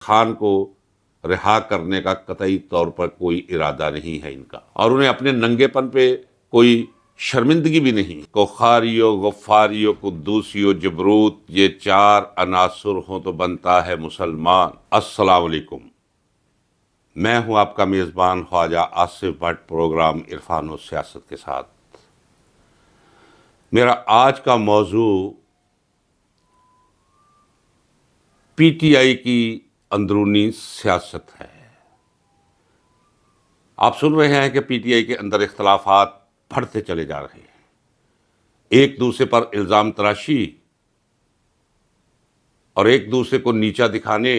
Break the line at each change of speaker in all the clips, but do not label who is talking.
خان کو رہا کرنے کا قطعی طور پر کوئی ارادہ نہیں ہے ان کا، اور انہیں اپنے ننگے پن پہ کوئی شرمندگی بھی نہیں۔ کوخاریو، غفاریو، قدوسیو، جبروت، یہ چار عناصر ہوں تو بنتا ہے مسلمان۔ السلام علیکم، میں ہوں آپ کا میزبان خواجہ آصف بٹ، پروگرام عرفان و سیاست کے ساتھ۔ میرا آج کا موضوع پی ٹی آئی کی اندرونی سیاست ہے۔ آپ سن رہے ہیں کہ پی ٹی آئی کے اندر اختلافات بڑھتے چلے جا رہے ہیں، ایک دوسرے پر الزام تراشی اور ایک دوسرے کو نیچا دکھانے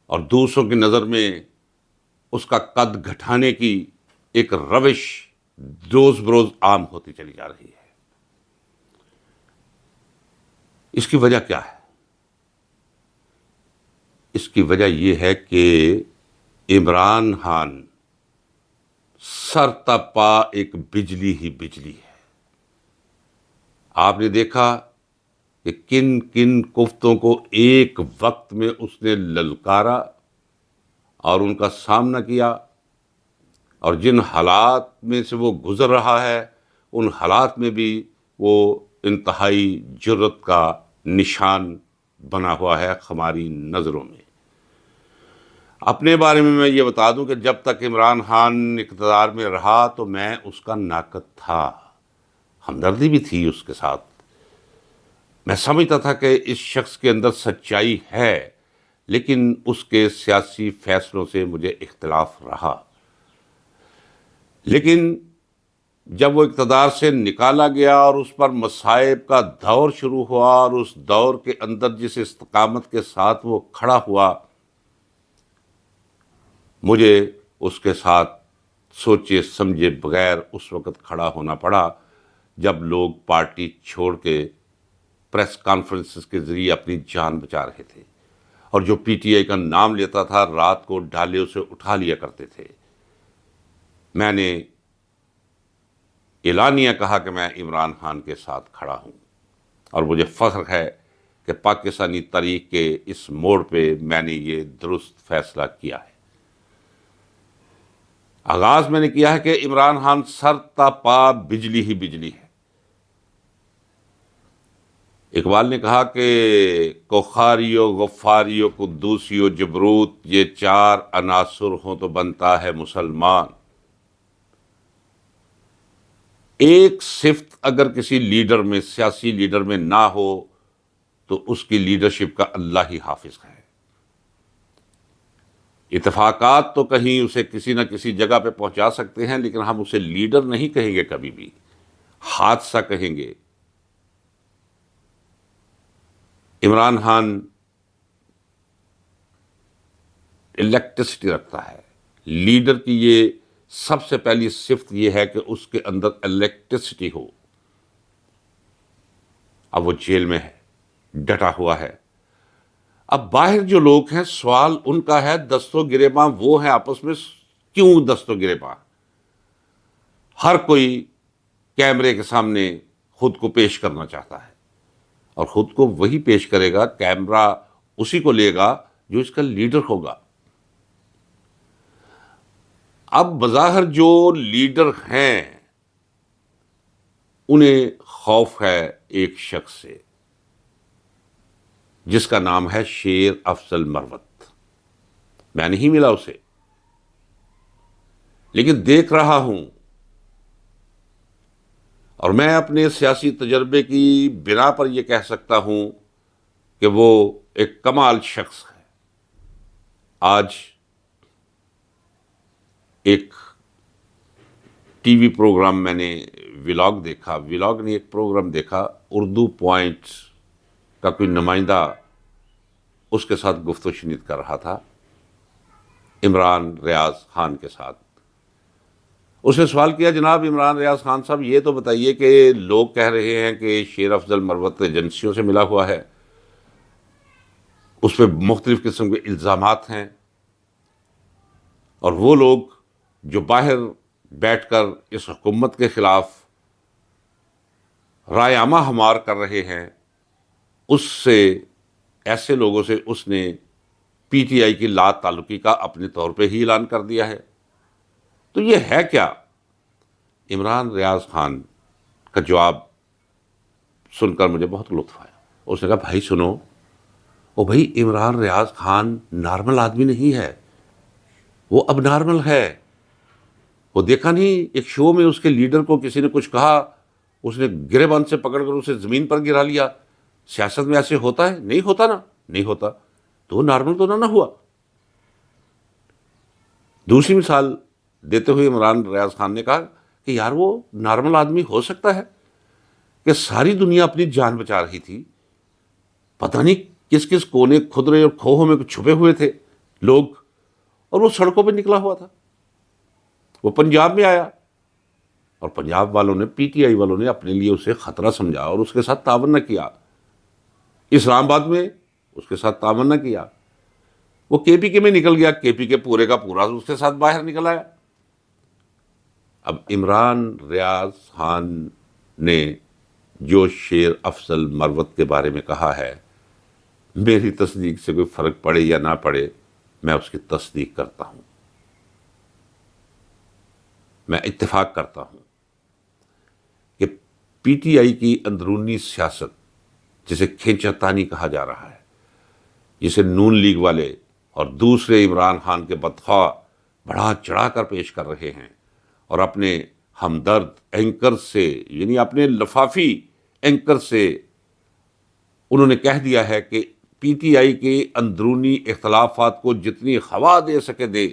اور دوسروں کی نظر میں اس کا قد گھٹانے کی ایک روش روز بروز عام ہوتی چلی جا رہی ہے۔ اس کی وجہ کیا ہے؟ اس کی وجہ یہ ہے کہ عمران خان سر تا پا ایک بجلی ہی بجلی ہے۔ آپ نے دیکھا کہ کن کن کفتوں کو ایک وقت میں اس نے للکارا اور ان کا سامنا کیا، اور جن حالات میں سے وہ گزر رہا ہے ان حالات میں بھی وہ انتہائی جرأت کا نشان بنا ہوا ہے ہماری نظروں میں۔ اپنے بارے میں یہ بتا دوں کہ جب تک عمران خان اقتدار میں رہا تو میں اس کا ناقد تھا، ہمدردی بھی تھی اس کے ساتھ۔ میں سمجھتا تھا کہ اس شخص کے اندر سچائی ہے، لیکن اس کے سیاسی فیصلوں سے مجھے اختلاف رہا۔ لیکن جب وہ اقتدار سے نکالا گیا اور اس پر مصائب کا دور شروع ہوا، اور اس دور کے اندر جس استقامت کے ساتھ وہ کھڑا ہوا، مجھے اس کے ساتھ سوچے سمجھے بغیر اس وقت کھڑا ہونا پڑا جب لوگ پارٹی چھوڑ کے پریس کانفرنسز کے ذریعے اپنی جان بچا رہے تھے، اور جو پی ٹی آئی کا نام لیتا تھا رات کو ڈھالے اسے اٹھا لیا کرتے تھے۔ میں نے اعلانیہ کہا کہ میں عمران خان کے ساتھ کھڑا ہوں، اور مجھے فخر ہے کہ پاکستانی تاریخ کے اس موڑ پہ میں نے یہ درست فیصلہ کیا ہے۔ آغاز میں نے کیا ہے کہ عمران خان سر تا پا بجلی ہی بجلی ہے۔ اقبال نے کہا کہ کوخاریو، غفاریو، قدوسیو، جبروت، یہ چار عناصر ہوں تو بنتا ہے مسلمان۔ ایک صفت اگر کسی لیڈر میں، سیاسی لیڈر میں نہ ہو تو اس کی لیڈرشپ کا اللہ ہی حافظ ہے۔ اتفاقات تو کہیں اسے کسی نہ کسی جگہ پہ پہنچا سکتے ہیں، لیکن ہم اسے لیڈر نہیں کہیں گے، کبھی بھی حادثہ کہیں گے۔ عمران خان الیکٹرسٹی رکھتا ہے۔ لیڈر کی یہ سب سے پہلی صفت یہ ہے کہ اس کے اندر الیکٹرسٹی ہو۔ اب وہ جیل میں ہے، ڈٹا ہوا ہے۔ اب باہر جو لوگ ہیں، سوال ان کا ہے، دست و گریباں وہ ہیں آپس میں۔ کیوں دست و گریباں؟ ہر کوئی کیمرے کے سامنے خود کو پیش کرنا چاہتا ہے، اور خود کو وہی پیش کرے گا، کیمرہ اسی کو لے گا جو اس کا لیڈر ہوگا۔ اب بظاہر جو لیڈر ہیں انہیں خوف ہے ایک شخص سے جس کا نام ہے شیر افضل مروت۔ میں نہیں ملا اسے، لیکن دیکھ رہا ہوں، اور میں اپنے سیاسی تجربے کی بنا پر یہ کہہ سکتا ہوں کہ وہ ایک کمال شخص ہے۔ آج ایک ٹی وی پروگرام میں نے ولاگ دیکھا، ولاگ نے ایک پروگرام دیکھا، اردو پوائنٹ کا کوئی نمائندہ اس کے ساتھ گفت و شنید کر رہا تھا، عمران ریاض خان کے ساتھ۔ اس نے سوال کیا، جناب عمران ریاض خان صاحب، یہ تو بتائیے کہ لوگ کہہ رہے ہیں کہ شیر افضل مروت ایجنسیوں سے ملا ہوا ہے، اس پہ مختلف قسم کے الزامات ہیں، اور وہ لوگ جو باہر بیٹھ کر اس حکومت کے خلاف رائے عامہ ہمار کر رہے ہیں، اس سے ایسے لوگوں سے اس نے پی ٹی آئی کی لا تعلقی کا اپنے طور پہ ہی اعلان کر دیا ہے۔ تو یہ ہے کیا؟ عمران ریاض خان کا جواب سن کر مجھے بہت لطف آیا۔ اس نے کہا بھائی سنو، او بھائی عمران ریاض خان نارمل آدمی نہیں ہے، وہ اب نارمل ہے۔ وہ دیکھا نہیں ایک شو میں اس کے لیڈر کو کسی نے کچھ کہا، اس نے گریبان سے پکڑ کر اسے زمین پر گرا لیا۔ سیاست میں ایسے ہوتا ہے؟ نہیں ہوتا نا، نہیں ہوتا، تو وہ نارمل تو نہ ہوا۔ دوسری مثال دیتے ہوئے عمران ریاض خان نے کہا کہ یار وہ نارمل آدمی ہو سکتا ہے کہ ساری دنیا اپنی جان بچا رہی تھی، پتہ نہیں کس کس کونے کھدرے اور کھوہوں میں چھپے ہوئے تھے لوگ، اور وہ سڑکوں پہ نکلا ہوا تھا۔ وہ پنجاب میں آیا اور پنجاب والوں نے، پی ٹی آئی والوں نے اپنے لیے اسے خطرہ سمجھا اور اس کے ساتھ تعاون نہ کیا۔ اسلام آباد میں اس کے ساتھ تعاون نہ کیا۔ وہ کے پی کے میں نکل گیا، کے پی کے پورے کا پورا اس کے ساتھ باہر نکل آیا۔ اب عمران ریاض خان نے جو شیر افضل مروت کے بارے میں کہا ہے، میری تصدیق سے کوئی فرق پڑے یا نہ پڑے، میں اس کی تصدیق کرتا ہوں، میں اتفاق کرتا ہوں کہ پی ٹی آئی کی اندرونی سیاست، جسے کھینچا تانی کہا جا رہا ہے، جسے نون لیگ والے اور دوسرے عمران خان کے بدخواہ بڑھا چڑھا کر پیش کر رہے ہیں، اور اپنے ہمدرد اینکر سے، یعنی اپنے لفافی اینکر سے انہوں نے کہہ دیا ہے کہ پی ٹی آئی کے اندرونی اختلافات کو جتنی ہوا دے سکے دے،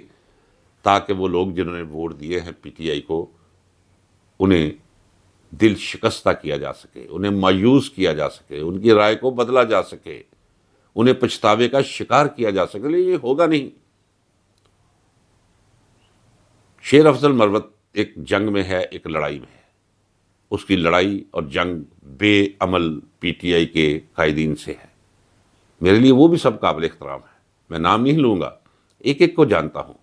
تاکہ وہ لوگ جنہوں نے ووٹ دیے ہیں پی ٹی آئی کو، انہیں دل شکستہ کیا جا سکے، انہیں مایوس کیا جا سکے، ان کی رائے کو بدلا جا سکے، انہیں پچھتاوے کا شکار کیا جا سکے، لیکن یہ ہوگا نہیں۔ شیر افضل مروت ایک جنگ میں ہے، ایک لڑائی میں ہے۔ اس کی لڑائی اور جنگ بے عمل پی ٹی آئی کے قائدین سے ہے۔ میرے لیے وہ بھی سب قابل احترام ہے، میں نام نہیں لوں گا، ایک ایک کو جانتا ہوں۔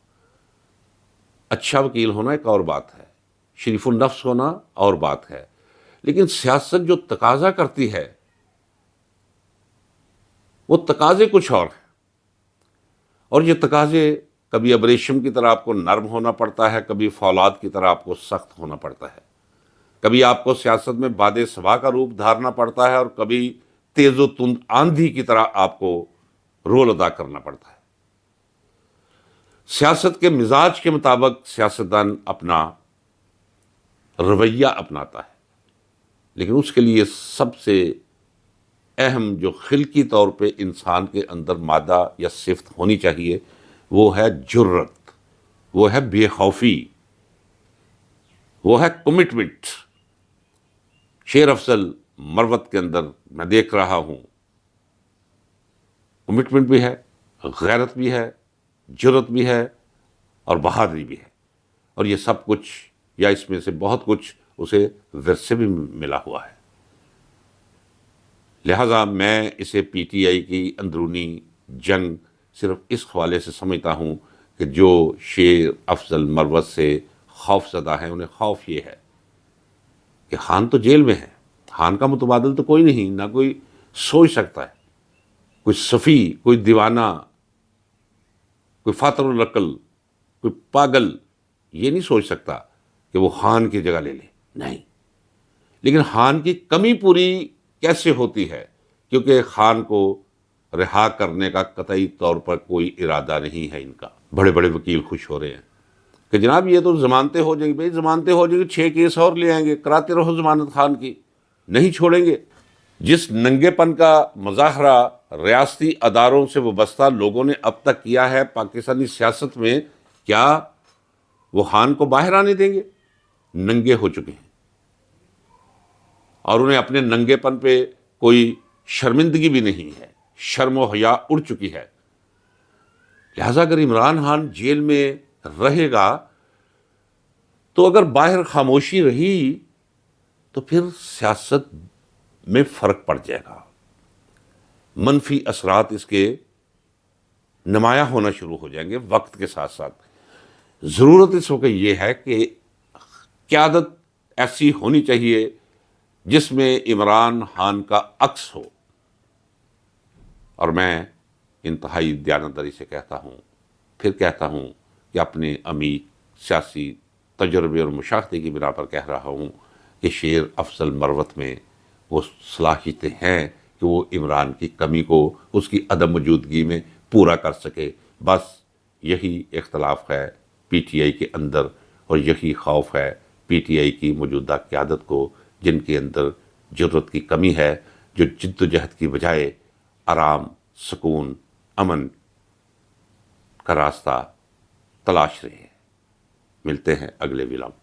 اچھا وکیل ہونا ایک اور بات ہے، شریف النفس ہونا اور بات ہے، لیکن سیاست جو تقاضا کرتی ہے وہ تقاضے کچھ اور ہیں، اور یہ تقاضے کبھی ابریشم کی طرح آپ کو نرم ہونا پڑتا ہے، کبھی فولاد کی طرح آپ کو سخت ہونا پڑتا ہے، کبھی آپ کو سیاست میں باد صبا کا روپ دھارنا پڑتا ہے، اور کبھی تیز و تند آندھی کی طرح آپ کو رول ادا کرنا پڑتا ہے۔ سیاست کے مزاج کے مطابق سیاستدان اپنا رویہ اپناتا ہے، لیکن اس کے لیے سب سے اہم جو خلقی طور پہ انسان کے اندر مادہ یا صفت ہونی چاہیے، وہ ہے جرت، وہ ہے بے خوفی، وہ ہے کمٹمنٹ۔ شیر افضل مروت کے اندر میں دیکھ رہا ہوں کمٹمنٹ بھی ہے، غیرت بھی ہے، جرت بھی ہے، اور بہادری بھی ہے، اور یہ سب کچھ یا اس میں سے بہت کچھ اسے ورثے بھی ملا ہوا ہے۔ لہٰذا میں اسے پی ٹی آئی کی اندرونی جنگ صرف اس حوالے سے سمجھتا ہوں کہ جو شیر افضل مروت سے خوف زدہ ہیں، انہیں خوف یہ ہے کہ خان تو جیل میں ہے، خان کا متبادل تو کوئی نہیں، نہ کوئی سوچ سکتا ہے، کوئی صفی، کوئی دیوانہ، کوئی فاتر العقل، کوئی پاگل یہ نہیں سوچ سکتا کہ وہ خان کی جگہ لے لے، نہیں۔ لیکن خان کی کمی پوری کیسے ہوتی ہے؟ کیونکہ خان کو رہا کرنے کا قطعی طور پر کوئی ارادہ نہیں ہے ان کا۔ بڑے بڑے وکیل خوش ہو رہے ہیں کہ جناب یہ تو ضمانتیں ہو جائیں گی۔ بھائی ضمانتیں ہو جائیں گی، 6 کیس اور لے آئیں گے، کراتے رہو ضمانت خان کی، نہیں چھوڑیں گے۔ جس ننگے پن کا مظاہرہ ریاستی اداروں سے وابستہ لوگوں نے اب تک کیا ہے پاکستانی سیاست میں، کیا وہ خان کو باہر آنے دیں گے؟ ننگے ہو چکے ہیں، اور انہیں اپنے ننگے پن پہ کوئی شرمندگی بھی نہیں ہے، شرم و حیا اڑ چکی ہے۔ لہٰذا اگر عمران خان جیل میں رہے گا تو اگر باہر خاموشی رہی تو پھر سیاست میں فرق پڑ جائے گا، منفی اثرات اس کے نمایاں ہونا شروع ہو جائیں گے وقت کے ساتھ ساتھ۔ ضرورت اس وقت یہ ہے کہ قیادت ایسی ہونی چاہیے جس میں عمران خان کا عکس ہو، اور میں انتہائی دیانتداری سے کہتا ہوں، پھر کہتا ہوں کہ اپنے عمیق سیاسی تجربے اور مشاہدے کی بنا پر کہہ رہا ہوں کہ شیر افضل مروت میں وہ صلاحیتیں ہیں کہ وہ عمران کی کمی کو اس کی عدم موجودگی میں پورا کر سکے۔ بس یہی اختلاف ہے پی ٹی آئی کے اندر، اور یہی خوف ہے پی ٹی آئی کی موجودہ قیادت کو، جن کے اندر جرت کی کمی ہے، جو جد و جہد کی بجائے آرام، سکون، امن کا راستہ تلاش رہے ہیں۔ ملتے ہیں اگلے ولاگ۔